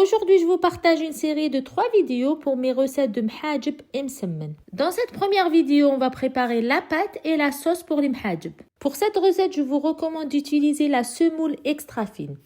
Aujourd'hui, je vous partage une série de 3 vidéos pour mes recettes de mhajib et msemmen. Dans cette première vidéo, on va préparer la pâte et la sauce pour les mhajib. Pour cette recette, je vous recommande d'utiliser la semoule extra fine.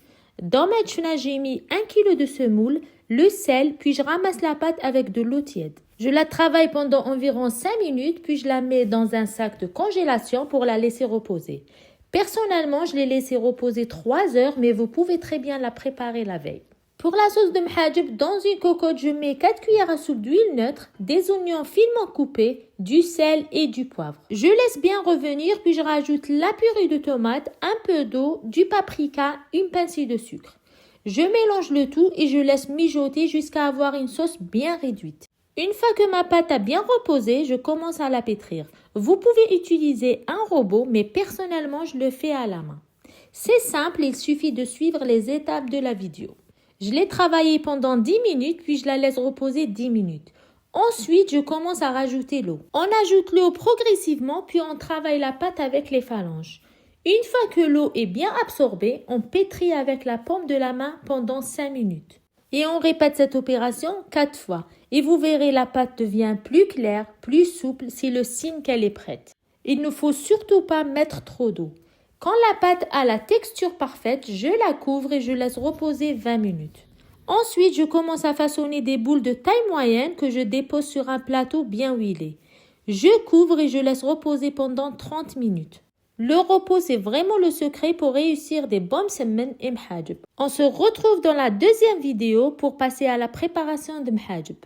Dans ma tchna, j'ai mis 1 kg de semoule, le sel, puis je ramasse la pâte avec de l'eau tiède. Je la travaille pendant environ 5 minutes, puis je la mets dans un sac de congélation pour la laisser reposer. Personnellement, je l'ai laissée reposer 3 heures, mais vous pouvez très bien la préparer la veille. Pour la sauce de mhajib, dans une cocotte, je mets 4 cuillères à soupe d'huile neutre, des oignons finement coupés, du sel et du poivre. Je laisse bien revenir, puis je rajoute la purée de tomate, un peu d'eau, du paprika, une pincée de sucre. Je mélange le tout et je laisse mijoter jusqu'à avoir une sauce bien réduite. Une fois que ma pâte a bien reposé, je commence à la pétrir. Vous pouvez utiliser un robot, mais personnellement, je le fais à la main. C'est simple, il suffit de suivre les étapes de la vidéo. Je l'ai travaillée pendant 10 minutes, puis je la laisse reposer 10 minutes. Ensuite, je commence à rajouter l'eau. On ajoute l'eau progressivement, puis on travaille la pâte avec les phalanges. Une fois que l'eau est bien absorbée, on pétrit avec la paume de la main pendant 5 minutes. Et on répète cette opération 4 fois. Et vous verrez, la pâte devient plus claire, plus souple, c'est le signe qu'elle est prête. Il ne faut surtout pas mettre trop d'eau. Quand la pâte a la texture parfaite, je la couvre et je laisse reposer 20 minutes. Ensuite, je commence à façonner des boules de taille moyenne que je dépose sur un plateau bien huilé. Je couvre et je laisse reposer pendant 30 minutes. Le repos, c'est vraiment le secret pour réussir des bons msemmen et mhajib. On se retrouve dans la deuxième vidéo pour passer à la préparation de mhajib.